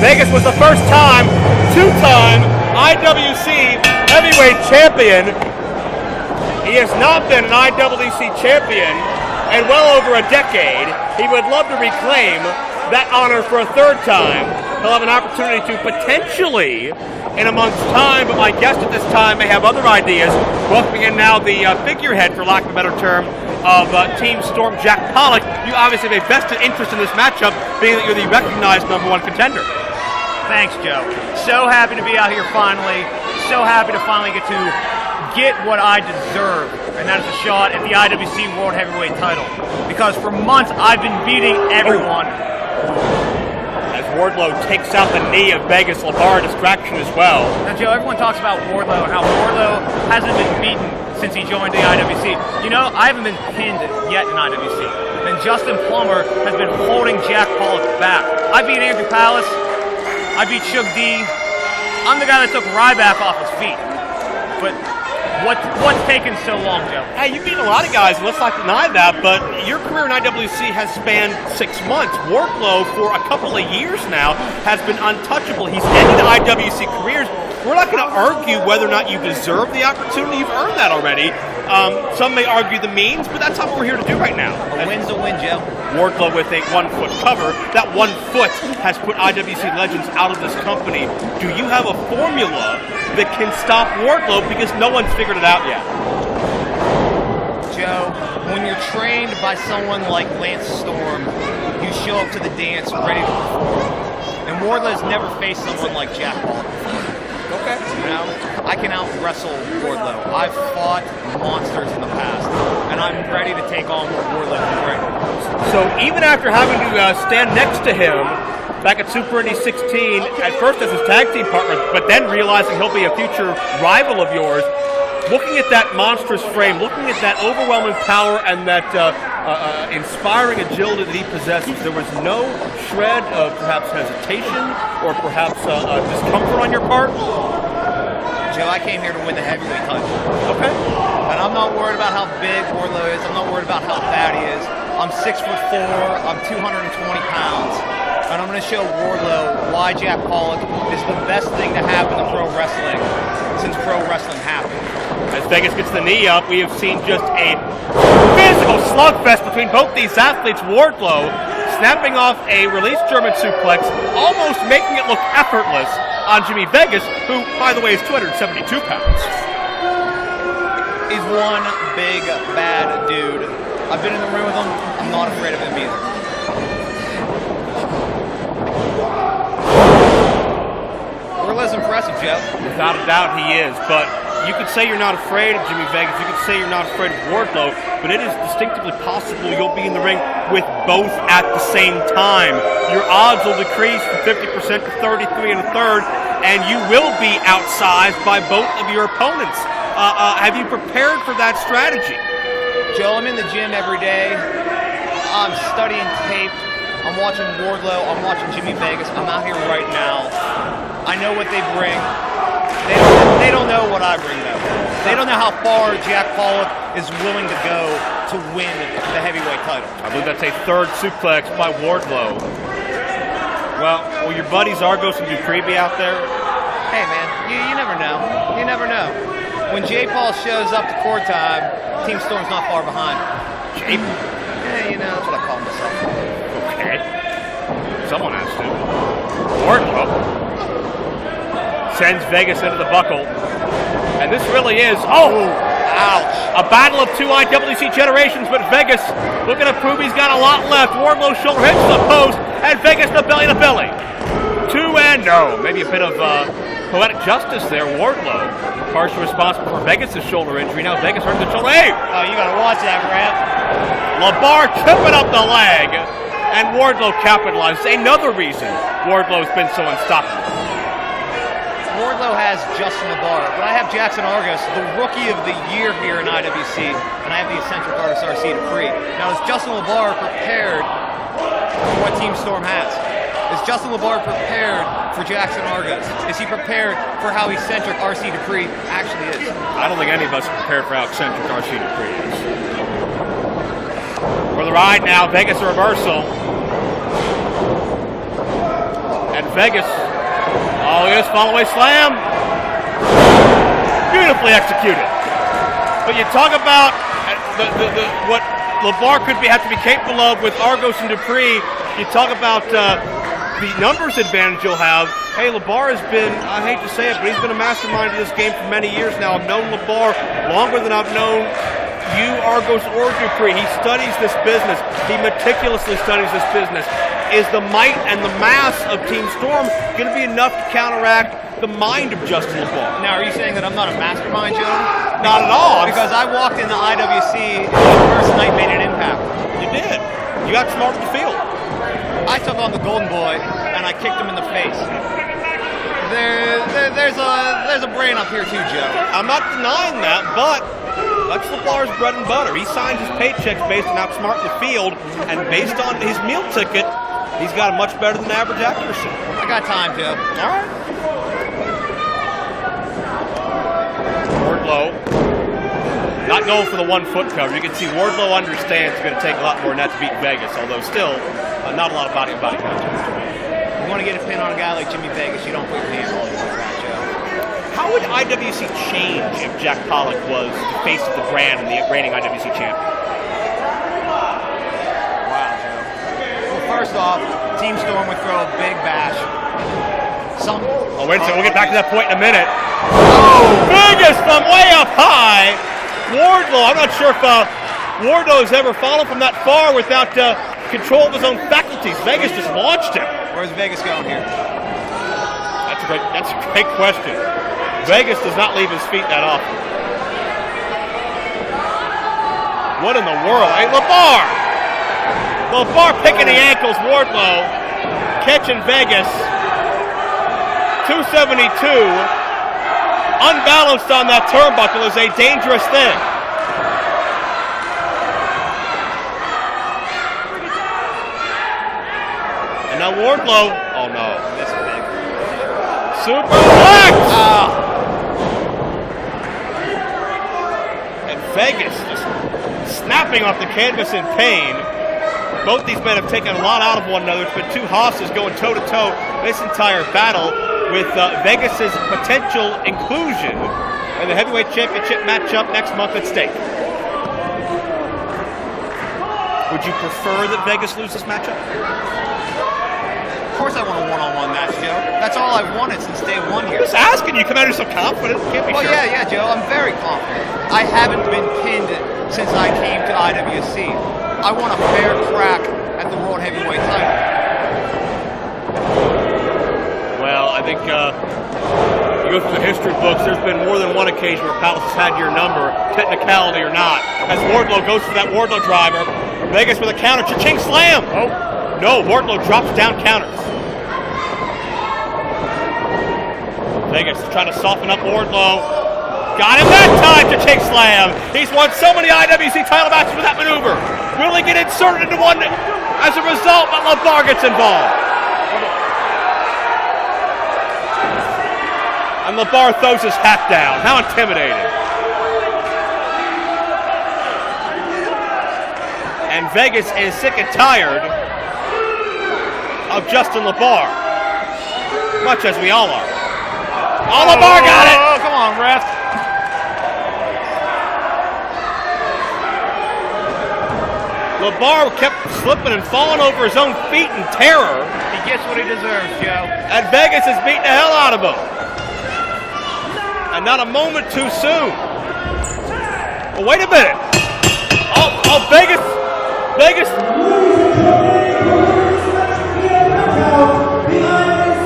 Vegas was the first time, two-time IWC heavyweight champion. He has not been an IWC champion in well over a decade. He would love to reclaim that honor for a third time. He'll have an opportunity to potentially, in a month's time, but my guest at this time may have other ideas. Welcoming in now the figurehead, for lack of a better term, of Team Storm, Jack Pollock. You obviously have a vested interest in this matchup, being that you're the recognized #1 contender. Thanks, Joe. So happy to be out here finally. So happy to finally get what I deserve, and that is a shot at the IWC World Heavyweight title. Because for months I've been beating everyone. As Wardlow takes out the knee of Vegas, LeVar, distraction as well. Now, Joe, everyone talks about Wardlow and how Wardlow hasn't been beaten since he joined the IWC. You know, I haven't been pinned yet in IWC. And Justin Plummer has been holding Jack Pollock back. I beat Andrew Palace. I beat Shug D. I'm the guy that took Ryback off his feet. But what's taken so long, Joe? Hey, you've beaten a lot of guys, and let's not deny that, but your career in IWC has spanned 6 months. Wardlow, for a couple of years now, has been untouchable. He's ended IWC careers. We're not going to argue whether or not you deserve the opportunity. You've earned that already. Some may argue the means, but that's not what we're here to do right now. A win's a win, Joe. Wardlow with a 1-foot cover. That 1 foot has put IWC legends out of this company. Do you have a formula that can stop Wardlow, because no one's figured it out yet? Joe, when you're trained by someone like Lance Storm, you show up to the dance ready to perform. And Wardlow's never faced someone like Jack Pollock before. Okay. You know, I can out-wrestle Wardlow. I've fought monsters in the past, and I'm ready to take on Wardlow in the ring. So even after having to stand next to him back at Super Indy 16, at first as his tag team partner, but then realizing he'll be a future rival of yours, looking at that monstrous frame, looking at that overwhelming power and that inspiring agility that he possesses, there was no shred of perhaps hesitation or perhaps discomfort on your part? Joe, I came here to win the heavyweight title. Okay. And I'm not worried about how big Wardlow is. I'm not worried about how fat he is. I'm 6'4". I'm 220 pounds. And I'm going to show Wardlow why Jack Pollock is the best thing to happen to pro wrestling since pro wrestling happened. As Vegas gets the knee up, we have seen just a physical slugfest between both these athletes. Wardlow snapping off a released German suplex, almost making it look effortless on Jimmy Vegas, who, by the way, is 272 pounds. He's one big, bad dude. I've been in the ring with him. I'm not afraid of him either. Wardlow's impressive, Joe. Without a doubt he is, but you could say you're not afraid of Jimmy Vegas, you could say you're not afraid of Wardlow, but it is distinctively possible you'll be in the ring with both at the same time. Your odds will decrease from 50% to 33 1/3, and you will be outsized by both of your opponents. Have you prepared for that strategy? Joe, I'm in the gym every day. I'm studying tape. I'm watching Wardlow. I'm watching Jimmy Vegas. I'm out here right now. I know what they bring. They don't know what I bring, though. They don't know how far Jack Pollock is willing to go to win the heavyweight title. I believe that's a third suplex by Wardlow. Well, will your buddies Argos and Dupree be out there? Hey, man, you never know. You never know. When J. Paul shows up to court time, Team Storm's not far behind. J. Yeah, you know, that's what I call myself. Okay. Someone has to. Wardlow sends Vegas into the buckle. And this really is, ouch, a battle of two IWC generations, but Vegas looking to prove he's got a lot left. Wardlow shoulder hits the post, and Vegas the belly to belly. Maybe a bit of poetic justice there. Wardlow, partially responsible for Vegas' shoulder injury. Now Vegas hurts the shoulder. Hey! Oh, you gotta watch that, Rap. LeVar tripping up the leg, and Wardlow capitalizes. Another reason Wardlow's been so unstoppable. Wardlow has Justin LeVar, but I have Jackson Argos, the Rookie of the Year here in IWC, and I have the eccentric artist RC Dupree. Now, is Justin LeVar prepared for what Team Storm has? Is Justin LeVar prepared for Jackson Argos? Is he prepared for how eccentric RC Dupree actually is? I don't think any of us are prepared for how eccentric RC Dupree is. For the ride now, Vegas reversal. And Vegas. Oh, yes, follow-away slam. Beautifully executed. But you talk about what LeVar have to be capable of with Argos and Dupree. You talk about the numbers advantage you'll have. Hey, LeVar has been, I hate to say it, but he's been a mastermind of this game for many years now. I've known LeVar longer than I've known you, Argos, or Dupree. He studies this business. He meticulously studies this business. Is the might and the mass of Team Storm going to be enough to counteract the mind of Justin LeVar? Now, are you saying that I'm not a mastermind, Joe? Not at all. Because I walked into IWC the first night, made an impact. You did. You got smart with the field. I took on the Golden Boy, and I kicked him in the face. There's a brain up here too, Joe. I'm not denying that, but that's LeVar's bread and butter. He signs his paychecks based on outsmarting the field, and based on his meal ticket, he's got a much better than average accuracy. I got time, Joe. All right. Wardlow not going for the 1 foot cover. You can see Wardlow understands it's going to take a lot more than that to beat Vegas, although still not a lot of body-to-body contact. You want to get a pin on a guy like Jimmy Vegas, you don't put your hands all over that, Joe. How would IWC change if Jack Pollock was the face of the brand and the reigning IWC champion? Wow, Joe. Well, first off, Team Storm would throw a big bash. Oh, wait a second. We'll get back to that point in a minute. Oh, Vegas from way up high. Wardlow. I'm not sure if Wardlow has ever fallen from that far without control of his own faculties. Vegas just launched him. Where's Vegas going here? That's a great question. Vegas does not leave his feet that often. What in the world? Hey, LeVar! LeVar picking the ankles. Wardlow catching Vegas. 272. Unbalanced on that turnbuckle is a dangerous thing. And now Wardlow. Oh no. This is big. Superplex! And Vegas just snapping off the canvas in pain. Both these men have taken a lot out of one another. It's been two hosses going toe-to-toe this entire battle with Vegas's potential inclusion in the heavyweight championship matchup next month at stake. Would you prefer that Vegas lose this matchup? Of course I want a one-on-one match, Joe. That's all I've wanted since day one here. I'm just asking you. Come out here so confident. Can't be sure. Yeah, Joe. I'm very confident. I haven't been pinned since I came to IWC. I want a fair crack at the World Heavyweight title. Well, I think you go through the history books, there's been more than one occasion where Palace has had your number, technicality or not. As Wardlow goes for that Wardlow driver, Vegas with a counter, cha-ching slam! Oh, no, Wardlow drops down counters. Vegas is trying to soften up Wardlow. Got him that time, cha-ching slam! He's won so many IWC title matches with that maneuver. Will he get inserted into one as a result, but LeVar gets involved? And LeVar throws his hat down. How intimidating. And Vegas is sick and tired of Justin LeVar. Much as we all are. Oh, LeVar got it! Oh, come on, ref. LeVar kept slipping and falling over his own feet in terror. He gets what he deserves, Joe. And Vegas is beating the hell out of him. And not a moment too soon. Well, wait a minute. Oh, Vegas.